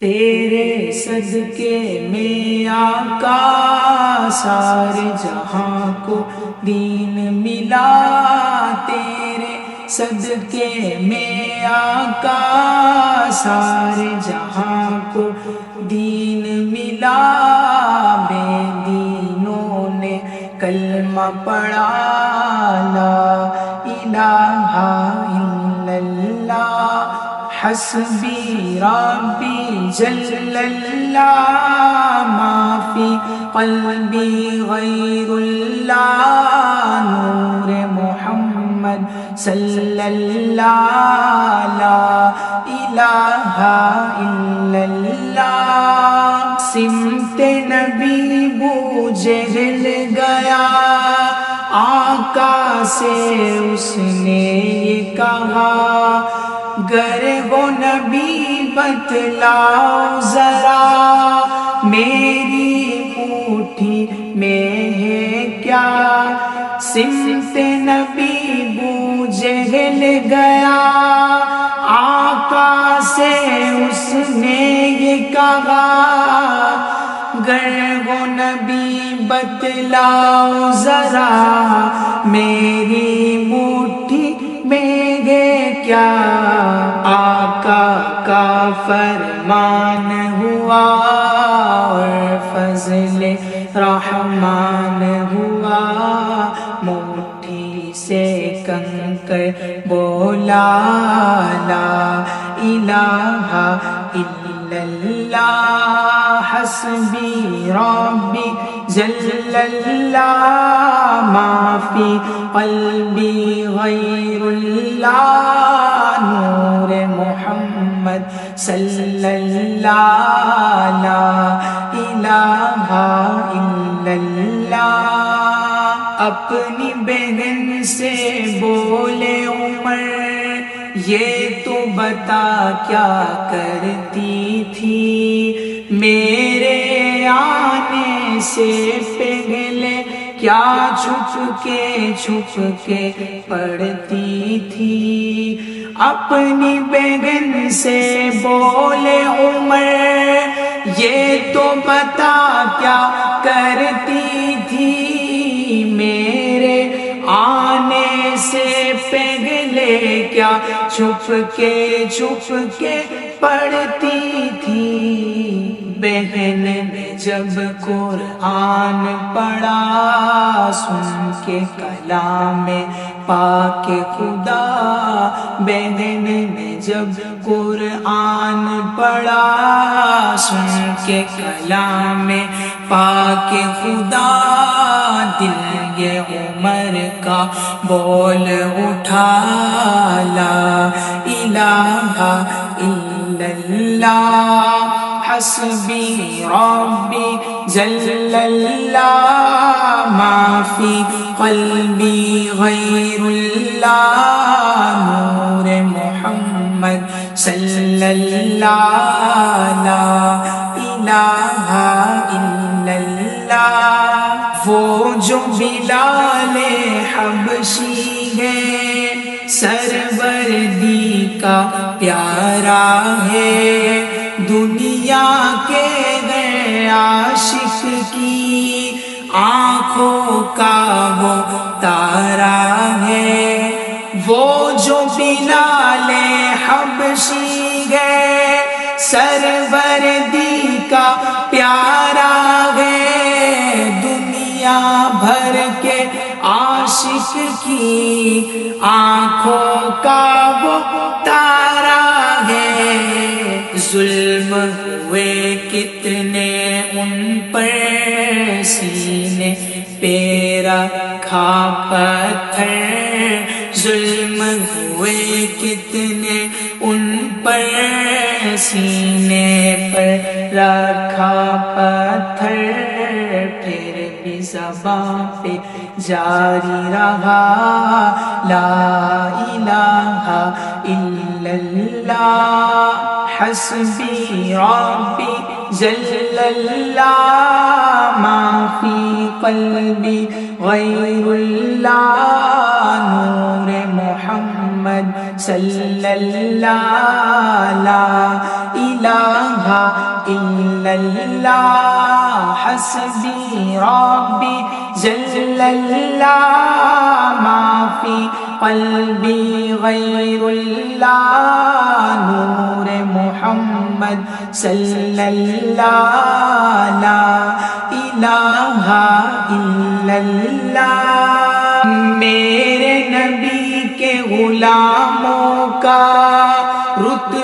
تیرے صدقے میں آقا سارے جہاں کو دین ملا، تیرے صدقے میں آقا سارے جہاں کو دین ملا۔ بے دینوں نے کلمہ پڑھا لا الہ الا اللہ، حسبی ربی جل اللہ، ما فی قلبی غیر اللہ، نور محمد صلی اللہ، لا الہ الا اللہ۔ سمت نبی بو جہل گیا، آقا سے اس نے یہ کہا، گر وہ نبی بتلاؤ ذرا، میری مٹھی میں ہے کیا؟ سمت نبی بو جہل گیا، آقا سے اس نے یہ کہا، گر وہ نبی بتلاؤ ذرا، میری مٹھی میں ہے کیا؟ آقا کا فرمان ہوا اور فضل رحمان ہوا، مٹھی سے کنکر بولا لا الہ الا اللہ، حسبی ربی جل اللہ، ما فی قلبی غیر اللہ، نور محمد صلی اللہ، لا الہ الا اللہ۔ اپنی بہن سے بولے عمر، یہ تو بتا کیا کرتی تھی، میرے آنے سے پہلے کیا چھپ کے پڑھتی تھی؟ اپنی بہن سے بولے عمر، یہ تو بتا کیا کرتی تھی، میرے آنے سے پہلے کیا چھپ کے پڑھتی تھی؟ بہن نے جب قرآن پڑھا، سن کے کلام پاک خدا، بہن نے جب قرآن پڑھا، سن کے کلام پاک خدا، دل یہ عمر کا بول اٹھا لا الہ الا اللہ، حسبی ربی جل اللہ، ما فی قلبی غیر اللہ، نور محمد صلی اللہ، لا الہ الا اللہ۔ وہ جو بلال حبشی ہے، سروردی کا پیارا ہے، دنیا کے غیر عاشق کی آنکھوں کا وہ تارا ہے، وہ جو بلال حبشی ہے، سروردی کا پیارا ہے، دنیا بھر کے عاشق کی آنکھوں کا وہ تارا ہے۔ ظلم ہوئے کتنے ان پر، سینے پہ رکھا پتھر، ظلم ہوئے کتنے ان پر، سینے پر رکھا پتھر، پھر بھی زباں پہ جاری رہا لا الہ الا اللہ، حسبی ربی جل اللہ، ما فی قلبی غیر اللہ، نور محمد صلی اللہ، لا الہ الا اللہ حسبی ربی جل اللہ ما فی قلبی غیر اللہ نور محمد صلی اللہ لا الہ الا اللہ میرے نبی کے غلاموں کا رتبہ